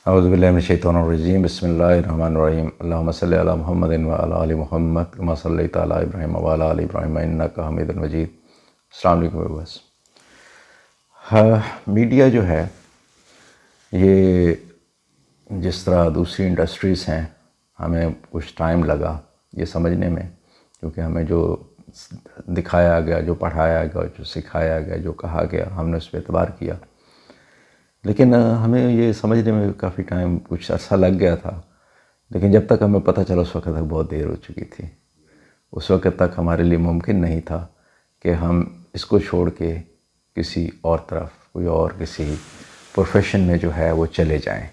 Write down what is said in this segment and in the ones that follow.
औज़ुबिल्लाहि बिस्मिल्लाहिर्रहमानिर्रहीम अल्लाहुम्मा सल्लि अला मुहम्मदिन व अला आलि मुहम्मद कमा सल्लैता अला इब्राहीम व अला आलि इब्राहीम इन्नका हमीदुम मजीद। अस्सलाम वालेकुम व्यूअर्स। मीडिया जो है ये जिस तरह दूसरी इंडस्ट्रीज़ हैं, हमें कुछ टाइम लगा ये समझने में, क्योंकि हमें जो दिखाया गया, जो पढ़ाया गया, जो सिखाया गया, जो कहा गया, हमने उस पर एतबार किया। लेकिन हमें ये समझने में काफ़ी टाइम, कुछ अर्सा लग गया था। लेकिन जब तक हमें पता चला उस वक्त तक बहुत देर हो चुकी थी। उस वक्त तक हमारे लिए मुमकिन नहीं था कि हम इसको छोड़ के किसी और तरफ, कोई और किसी प्रोफेशन में जो है वो चले जाएं।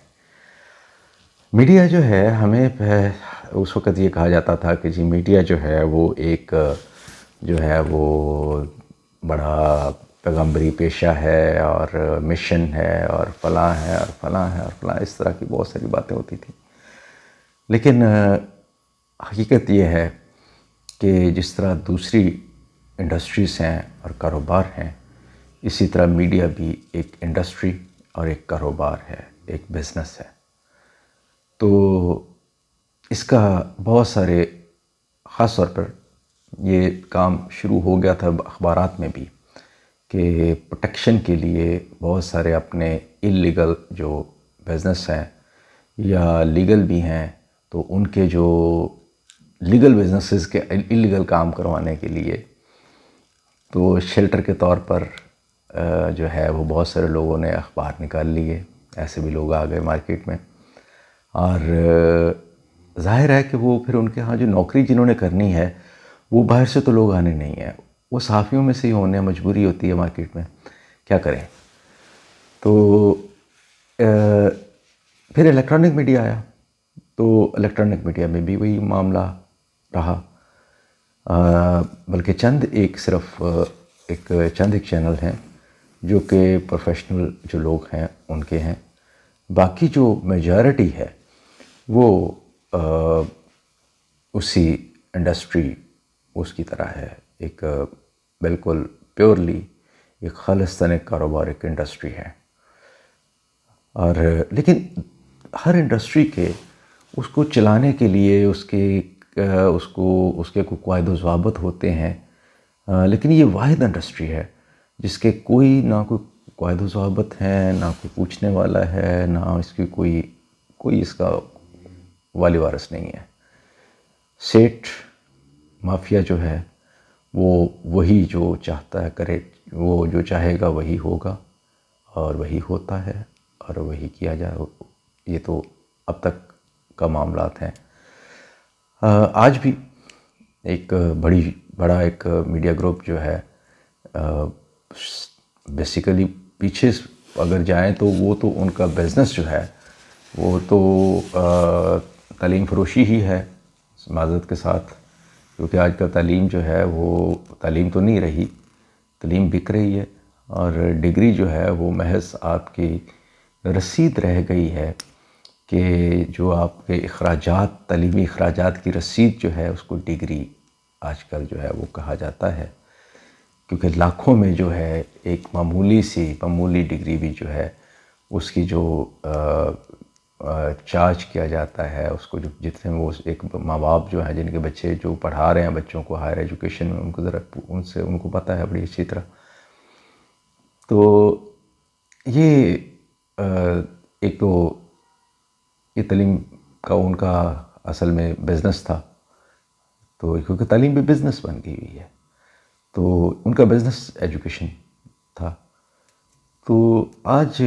मीडिया जो है, हमें उस वक्त ये कहा जाता था कि जी मीडिया जो है वो एक जो है वो बड़ा पैगम्बरी पेशा है और मिशन है और फलां है और फलां है और फलां, इस तरह की बहुत सारी बातें होती थी। लेकिन हकीकत ये है कि जिस तरह दूसरी इंडस्ट्रीज़ हैं और कारोबार हैं, इसी तरह मीडिया भी एक इंडस्ट्री और एक कारोबार है, एक बिज़नेस है। तो इसका बहुत सारे, ख़ास तौर पर ये काम शुरू हो गया था अखबारात में भी कि प्रोटेक्शन के लिए बहुत सारे अपने इल्लीगल जो बिज़नेस हैं या लीगल भी हैं, तो उनके जो लीगल बिज़नेसेस के इल्लीगल काम करवाने के लिए तो शेल्टर के तौर पर जो है वो बहुत सारे लोगों ने अखबार निकाल लिए। ऐसे भी लोग आ गए मार्केट में, और ज़ाहिर है कि वो फिर उनके यहाँ जो नौकरी जिन्होंने करनी है वो बाहर से तो लोग आने नहीं हैं, वो सहाफ़ियों में से ही होने, मजबूरी होती है मार्केट में, क्या करें। तो फिर इलेक्ट्रॉनिक मीडिया आया, तो इलेक्ट्रॉनिक मीडिया में भी वही मामला रहा। बल्कि चंद एक चैनल हैं जो कि प्रोफेशनल जो लोग हैं उनके हैं। बाकी जो मेजॉरिटी है वो उसी इंडस्ट्री उसकी तरह है, एक बिल्कुल प्योरली एक खालिस्तान एक कारोबार, एक इंडस्ट्री है। और लेकिन हर इंडस्ट्री के उसको चलाने के लिए उसके कोई क़ायदे व ज़वाबित होते हैं। लेकिन ये वाहिद इंडस्ट्री है जिसके ना कोई क़ायदे व ज़वाबित हैं, ना कोई पूछने वाला है, ना इसकी कोई इसका वाली वारिस नहीं है। सेठ माफिया जो है वो वही जो चाहता है करे, वो जो चाहेगा वही होगा और वही होता है और वही किया जाए। ये तो अब तक का मामलात हैं। आज भी एक बड़ा एक मीडिया ग्रुप जो है, बेसिकली पीछे अगर जाएं तो वो तो उनका बिज़नेस जो है वो तो तालीम फरोशी ही है, माज़रत के साथ, क्योंकि आजकल तालीम जो है वो तालीम तो नहीं रही, तालीम बिक रही है। और डिग्री जो है वो महज आपकी रसीद रह गई है कि जो आपके अखराजात, तालीमी अखराजात की रसीद जो है उसको डिग्री आजकल जो है वो कहा जाता है। क्योंकि लाखों में जो है एक मामूली डिग्री भी जो है उसकी जो चार्ज किया जाता है, उसको जो जितने वो एक माँ बाप जो हैं जिनके बच्चे जो पढ़ा रहे हैं बच्चों को हायर एजुकेशन में, उनको पता है बड़ी अच्छी तरह। तो ये एक तो ये तालीम का उनका असल में बिज़नेस था, तो क्योंकि तालीम भी बिज़नेस बन गई हुई है, तो उनका बिज़नेस एजुकेशन था। तो आज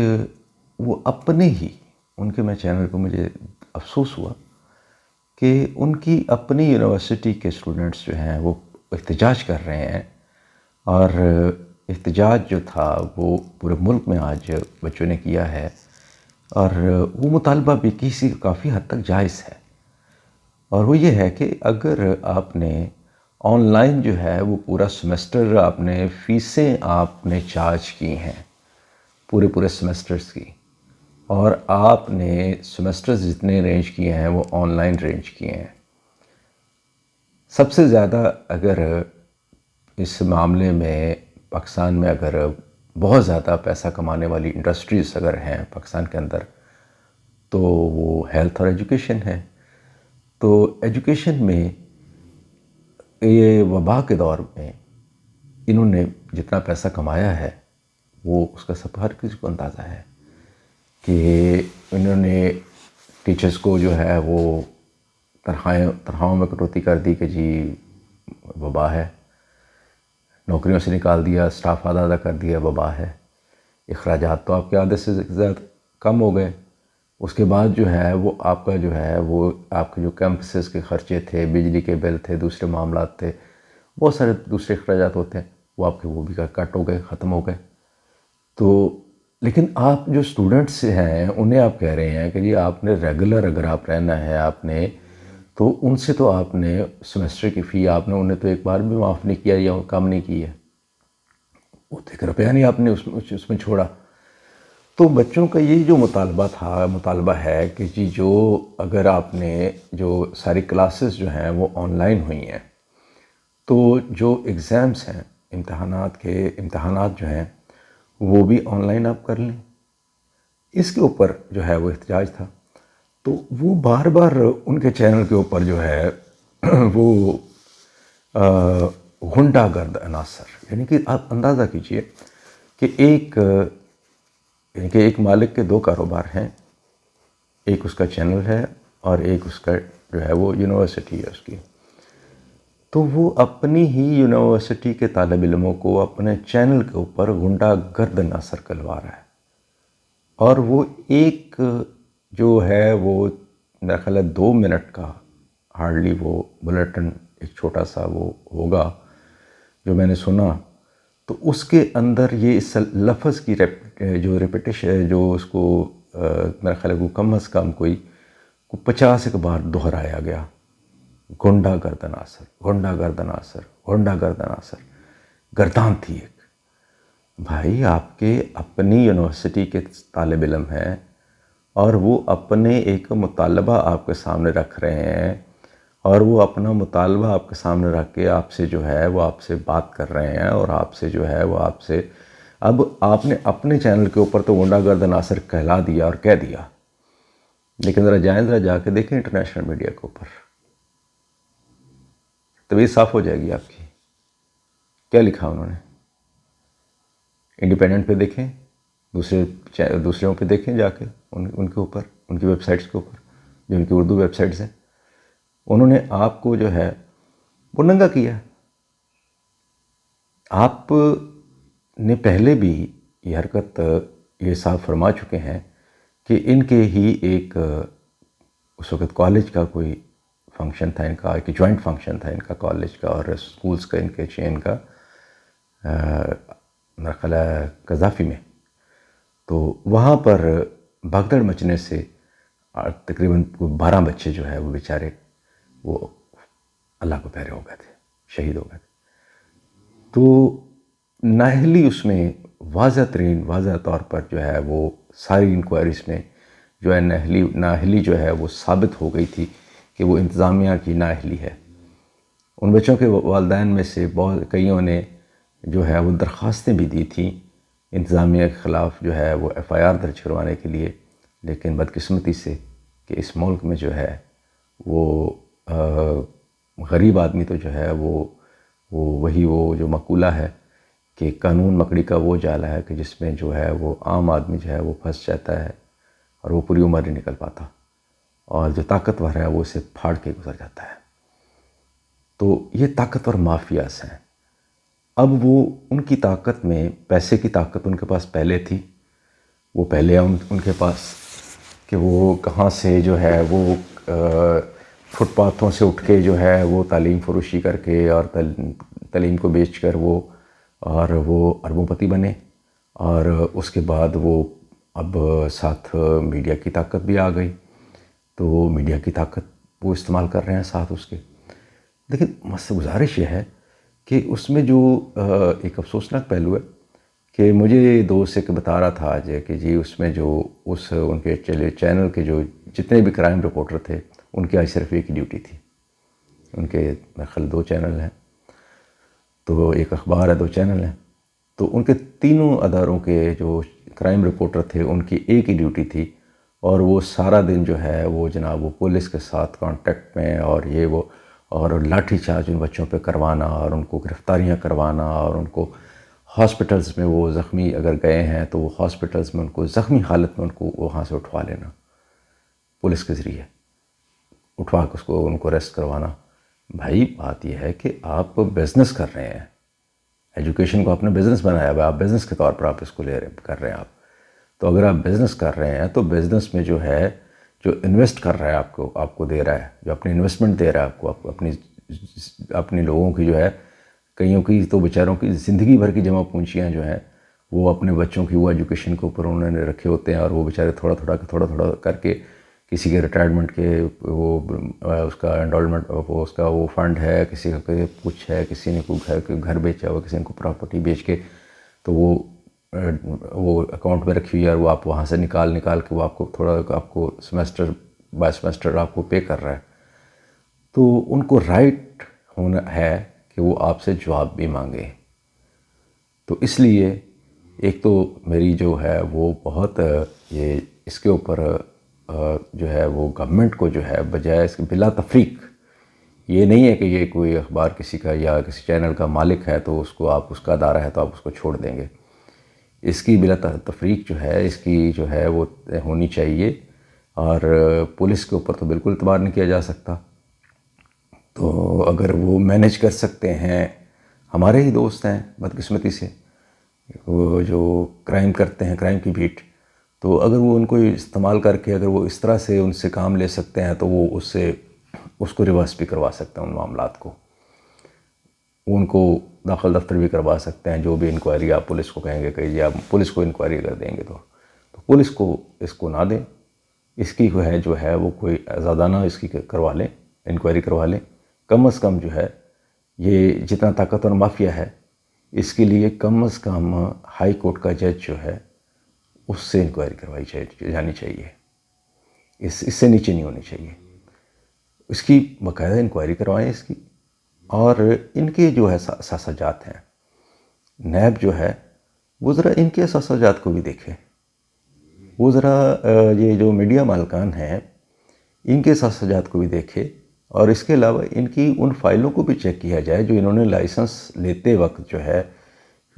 वो अपने ही मैं चैनल पर मुझे अफसोस हुआ कि उनकी अपनी यूनिवर्सिटी के स्टूडेंट्स जो हैं वो एहतजाज कर रहे हैं। और एहतजाज जो था वो पूरे मुल्क में आज बच्चों ने किया है, और वो मुतालबा भी किसी काफ़ी हद तक जायज़ है। और वो ये है कि अगर आपने ऑनलाइन जो है वो पूरा सेमेस्टर आपने फ़ीसें आपने चार्ज की हैं पूरे सेमेस्टर्स की, और आपने सेमेस्टर्स जितने अरेंज किए हैं वो ऑनलाइन अरेंज किए हैं। सबसे ज़्यादा अगर इस मामले में पाकिस्तान में अगर बहुत ज़्यादा पैसा कमाने वाली इंडस्ट्रीज़ अगर हैं पाकिस्तान के अंदर, तो वो हेल्थ और एजुकेशन है। तो एजुकेशन में ये वबा के दौर में इन्होंने जितना पैसा कमाया है वो उसका सब हर किसी को अंदाज़ा है कि इन्होंने टीचर्स को जो है वो तनख्वाहों में कटौती कर दी कि जी वबा है, नौकरियों से निकाल दिया, स्टाफ आधा कर दिया, वबा है। अखराजात तो आपके आधे से ज़्यादा कम हो गए। उसके बाद जो है वो आपका जो है वो आपके जो कैंपसेस के ख़र्चे थे, बिजली के बिल थे, दूसरे मामलात थे, बहुत सारे दूसरे अखराजात होते हैं, वो आपके वो भी कट हो गए, ख़त्म हो गए। तो लेकिन आप जो स्टूडेंट्स हैं उन्हें आप कह रहे हैं कि जी आपने रेगुलर अगर आप रहना है आपने, तो उनसे तो आपने सेमेस्टर की फ़ी आपने उन्हें तो एक बार भी माफ़ नहीं किया या कम नहीं की है, वो तो 1 रुपया नहीं आपने उसमें छोड़ा। तो बच्चों का ये जो मुतालबा है कि जी जो अगर आपने जो सारी क्लासेस जो हैं वो ऑनलाइन हुई हैं, तो जो एग्ज़ाम्स हैं, इम्तहानात जो हैं वो भी ऑनलाइन आप कर लें। इसके ऊपर जो है वो एहतजाज था। तो वो बार बार उनके चैनल के ऊपर जो है वो गुंडागर्द अनासर, यानी कि आप अंदाज़ा कीजिए कि एक मालिक के 2 कारोबार हैं, एक उसका चैनल है और एक उसका जो है वो यूनिवर्सिटी है उसकी। तो वो अपनी ही यूनिवर्सिटी के तालिब इल्मों को अपने चैनल के ऊपर गुंडागर्द अनासर करवा रहा है। और वो एक जो है वो मेरा ख्याल है 2 मिनट का हार्डली वो बुलेटिन, एक छोटा सा वो होगा जो मैंने सुना, तो उसके अंदर ये इस लफ्ज़ की जो रिपीटेशन जो उसको मेरा ख्याल है कम अज़ कम कोई 50 एक बार दोहराया गया, गुंडागर्द अनासर, गुंडागर्द अनासर, गुंडागर्द अनासर। गर्दान थी एक। भाई आपके अपनी यूनिवर्सिटी के तालिब इल्म हैं और वो अपने एक मुतालबा आपके सामने रख रहे हैं और वो अपना मुतालबा आपके सामने रख के आपसे जो है वो आपसे बात कर रहे हैं और आपसे जो है वो आपसे, अब आपने अपने चैनल के ऊपर तो गुंडागर्द अनासर कहला दिया और कह दिया, लेकिन ज़रा जाके देखें इंटरनेशनल मीडिया के ऊपर, तबीयत साफ़ हो जाएगी आपकी। क्या लिखा उन्होंने? इंडिपेंडेंट पे देखें, दूसरों पे देखें जाके उनके ऊपर, उनकी वेबसाइट्स के ऊपर, जो उनकी उर्दू वेबसाइट्स हैं, उन्होंने आपको जो है वो नंगा किया। आप ने पहले भी ये हरकत ये साफ फरमा चुके हैं कि इनके ही एक उस वक़्त कॉलेज का कोई फंक्शन था, इनका एक जॉइंट फंक्शन था इनका कॉलेज का और स्कूल्स का, इनके चेन का, मेरा ख्याल है कज़ाफ़ी में। तो वहाँ पर भगदड़ मचने से तकरीबन 12 बच्चे जो है वो बेचारे वो अल्लाह को प्यारे हो गए थे, शहीद हो गए थे। तो नाअहली उसमें वाज़ह तौर पर जो है वो सारी इंक्वायरीज़ में जो है नाअहली जो है वो साबित हो गई थी कि वो इंतज़ामिया की नाअहली है। उन बच्चों के वालिदैन में से बहुत कईयों ने जो है वो दरख्वास्तें भी दी थी इंतज़ामिया के ख़िलाफ़ जो है वो FIR दर्ज करवाने के लिए, लेकिन बदकिस्मती से कि इस मुल्क में जो है वो गरीब आदमी तो जो है वो जो मकूला है कि कानून मकड़ी का वो जाला है कि जिसमें जो है वो आम आदमी जो है वो फंस जाता है और वो पूरी उम्र नहीं निकल पाता, और जो ताकतवर है वो उसे फाड़ के गुजर जाता है। तो ये ताकतवर माफियास हैं। अब वो उनकी ताकत में, पैसे की ताकत उनके पास पहले थी, वो पहले उनके पास कि वो कहाँ से जो है वो फुटपाथों से उठ के जो है वो तालीम फरोशी करके और तालीम को बेच कर वो अरबोंपति बने, और उसके बाद वो अब साथ मीडिया की ताकत भी आ गई, तो मीडिया की ताकत वो इस्तेमाल कर रहे हैं साथ उसके। लेकिन मुझसे गुजारिश ये है कि उसमें जो एक अफसोसनाक पहलू है कि मुझे दोस्त एक बता रहा था आज कि जी उसमें जो उनके चैनल के जो जितने भी क्राइम रिपोर्टर थे उनकी आज सिर्फ एक ही ड्यूटी थी। उनके मेरे ख्याल 2 चैनल हैं, तो एक अखबार है, 2 चैनल हैं, तो उनके तीनों अदारों के जो क्राइम रिपोर्टर थे उनकी एक ही ड्यूटी थी, और वो सारा दिन जो है वो जनाब वो पुलिस के साथ कांटेक्ट में, और ये वो, और लाठीचार्ज उन बच्चों पे करवाना, और उनको गिरफ्तारियां करवाना, और उनको हॉस्पिटल्स में, वो ज़ख्मी अगर गए हैं तो वो हॉस्पिटल्स में उनको ज़ख्मी हालत में उनको वहाँ से उठवा लेना, पुलिस के ज़रिए उठवा के उसको उनको अरेस्ट करवाना। भाई बात यह है कि आप बिज़नेस कर रहे हैं, एजुकेशन को आपने बिज़नेस बनाया हुआ है, आप बिज़नेस के तौर पर आप इसको कर रहे हैं आप। तो अगर आप बिज़नेस कर रहे हैं तो बिज़नेस में जो है, जो इन्वेस्ट कर रहा है आपको दे रहा है, जो अपनी इन्वेस्टमेंट दे रहा है आपको अपने लोगों की जो है, कईयों की तो बेचारों की ज़िंदगी भर की जमा पूंजियाँ जो हैं वो अपने बच्चों की वो एजुकेशन के ऊपर उन्होंने रखे होते हैं, और वो बेचारे थोड़ा थोड़ा करके किसी के रिटायरमेंट के वो उसका एंडोलमेंट वो उसका वो फंड है, किसी का कुछ है, किसी ने कोई घर बेचा हुआ, किसी ने कोई प्रॉपर्टी बेच के तो वो अकाउंट में रखी हुई है, और वो आप वहाँ से निकाल के वो आपको थोड़ा आपको सेमेस्टर बाय सेमेस्टर आपको पे कर रहा है। तो उनको राइट होना है कि वो आपसे जवाब भी मांगे। तो इसलिए एक तो मेरी जो है वो बहुत ये इसके ऊपर जो है वो गवर्नमेंट को जो है बजाय इसके बिला तफरीक, ये नहीं है कि ये कोई अखबार किसी का या किसी चैनल का मालिक है तो उसको आप उसका अदारा है तो आप उसको छोड़ देंगे। इसकी बिला तफरीक जो है इसकी जो है वो होनी चाहिए, और पुलिस के ऊपर तो बिल्कुल इतबार नहीं किया जा सकता। तो अगर वो मैनेज कर सकते हैं, हमारे ही दोस्त हैं बदकिस्मती से वो जो क्राइम करते हैं, क्राइम की बीट, तो अगर वो उनको इस्तेमाल करके अगर वो इस तरह से उनसे काम ले सकते हैं तो वो उसको रिवर्स भी करवा सकते हैं उन मामलात को, उनको दाखिल दफ्तर भी करवा सकते हैं। जो भी इंक्वायरी आप पुलिस को कहेंगे कि आप पुलिस को इंक्वायरी कर देंगे तो पुलिस को इसको ना दें, इसकी जो है वो कोई ज़्यादा इसकी करवा लें, इंक्वायरी करवा लें। कम से कम जो है ये जितना ताकतवर माफिया है इसके लिए कम से कम हाई कोर्ट का जज जो है उससे इंक्वायरी करवाई जानी चाहिए, इससे नीचे नहीं होनी चाहिए। इसकी बाकायदा इंक्वायरी करवाएं इसकी। और इनके जो है सासाजात हैं, नैब जो है वो ज़रा इनके सासाजात को भी देखे, वो ज़रा ये जो मीडिया मालकान हैं इनके सासाजात को भी देखे, और इसके अलावा इनकी उन फाइलों को भी चेक किया जाए जो इन्होंने लाइसेंस लेते वक्त जो है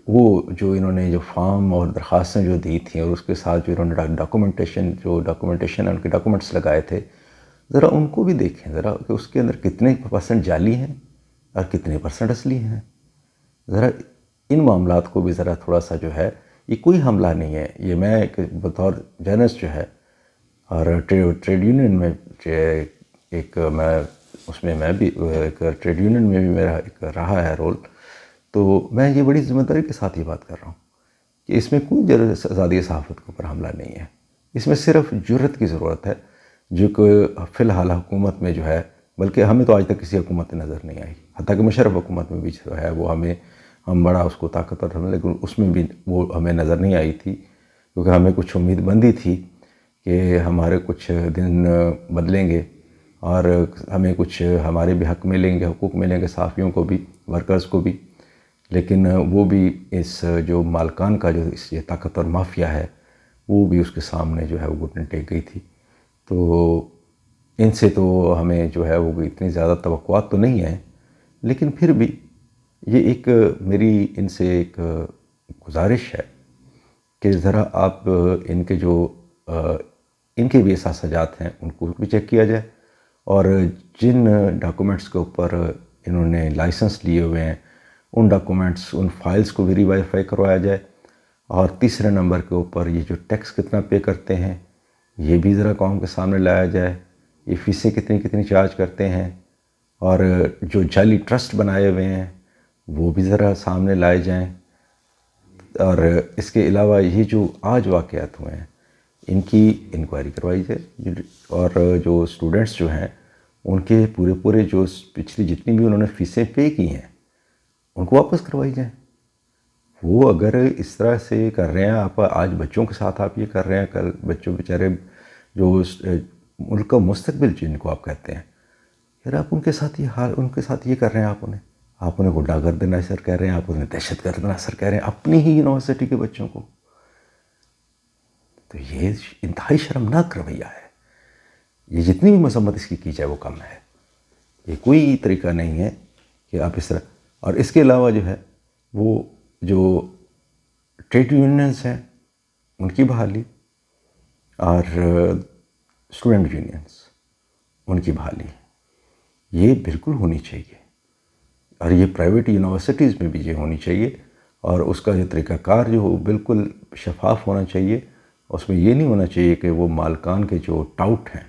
वो जो इन्होंने जो फॉर्म और दरख्वास्तें जो दी थी और उसके साथ जो इन्होंने डॉक्यूमेंटेशन उनके डॉक्यूमेंट्स लगाए थे, ज़रा उनको भी देखें ज़रा कि उसके अंदर कितने % जाली हैं और कितने % असली हैं। ज़रा इन मामलात को भी ज़रा थोड़ा सा जो है, ये कोई हमला नहीं है, ये मैं एक बतौर जर्नलिस्ट जो है और ट्रेड यूनियन में एक मैं उसमें मैं भी एक ट्रेड यूनियन में भी मेरा एक रहा है रोल, तो मैं ये बड़ी ज़िम्मेदारी के साथ ये बात कर रहा हूँ कि इसमें कोई आज़ादी सहाफ़त के ऊपर हमला नहीं है। इसमें सिर्फ जुर्रत की ज़रूरत है जो कि फ़िलहाल हुकूमत में जो है, बल्कि हमें तो आज तक किसी हुकूमत में नज़र नहीं आई, हत्ता कि मुशर्रफ हुकूमत में भी जो है वो हम बड़ा उसको ताकतवर हमें, लेकिन उसमें भी वो हमें नज़र नहीं आई थी, क्योंकि हमें कुछ उम्मीद बंदी थी कि हमारे कुछ दिन बदलेंगे और हमें कुछ हमारे भी हक़ मिलेंगे, हुकूक मिलेंगे, सहाफ़ियों को भी, वर्कर्स को भी। लेकिन वो भी इस जो मालकान का जो इस ये ताकतवर माफिया है वो भी उसके सामने जो है वो घुटने टेक गई थी। तो इनसे तो हमें जो है वो इतनी ज़्यादा तवक्कुआत तो नहीं है, लेकिन फिर भी ये एक मेरी इनसे एक गुजारिश है कि ज़रा आप इनके जो इनके भी सासाजात हैं उनको भी चेक किया जाए, और जिन डॉक्यूमेंट्स के ऊपर इन्होंने लाइसेंस लिए हुए हैं उन डॉक्यूमेंट्स, उन फाइल्स को भी रीवेरीफाई करवाया जाए। और तीसरे नंबर के ऊपर ये जो टैक्स कितना पे करते हैं ये भी ज़रा कौम के सामने लाया जाए, ये फ़ीसें कितनी चार्ज करते हैं, और जो जाली ट्रस्ट बनाए हुए हैं वो भी ज़रा सामने लाए जाएं। और इसके अलावा ये जो आज वाक़यात हुए हैं इनकी इंक्वायरी करवाई जाए, और जो स्टूडेंट्स जो हैं उनके पूरे जो पिछली जितनी भी उन्होंने फ़ीसें पे की हैं उनको वापस करवाई जाए। वो अगर इस तरह से कर रहे हैं, आप आज बच्चों के साथ आप ये कर रहे हैं, कल बच्चों बेचारे जो मुल्क का मुस्तकबिल जिनको आप कहते हैं, यार आप उनके साथ ये कर रहे हैं, आप उन्हें गुंडागर्द नसर कह रहे हैं, आप उन्हें दहशतगर्द नसर कह रहे हैं अपनी ही यूनिवर्सिटी के बच्चों को। तो ये इंतहाई शर्मनाक रवैया है। ये जितनी भी मसम्मत इसकी की जाए वो कम है। ये कोई तरीका नहीं है कि आप इस तरह। और इसके अलावा जो है वो जो ट्रेड यूनियंस हैं उनकी बहाली और स्टूडेंट यूनियंस उनकी बहाली ये बिल्कुल होनी चाहिए। और ये प्राइवेट यूनिवर्सिटीज़ में भी ये होनी चाहिए। और उसका जो तरीक़ाकार जो हो बिल्कुल शफाफ होना चाहिए। उसमें ये नहीं होना चाहिए कि वो मालकान के जो टाउट हैं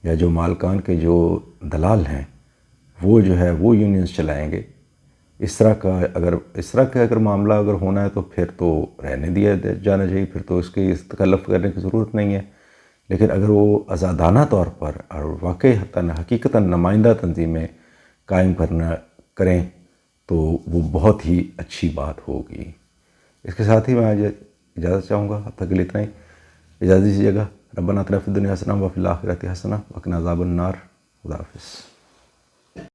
या जो मालकान के जो दलाल हैं वो जो है वो यूनियंस चलाएंगे। इस तरह का अगर मामला अगर होना है तो फिर तो रहने दिया जाना चाहिए, फिर तो इसकी तकल्लुफ़ करने की ज़रूरत नहीं है। लेकिन अगर वो आज़ादाना तौर पर और वाकई हकीकतन नुमाइंदा तंजीमें कायम करें तो वो बहुत ही अच्छी बात होगी। इसके साथ ही मैं आज इजाज़त चाहूँगा। अब तक के लिए इतना ही। इजाज़त दीजिएगा। रब्बना आतिना फिद दुनिया हसना व फिल आखिरति हसना व क़िना अज़ाबन नार। खुदा हाफ़िज़।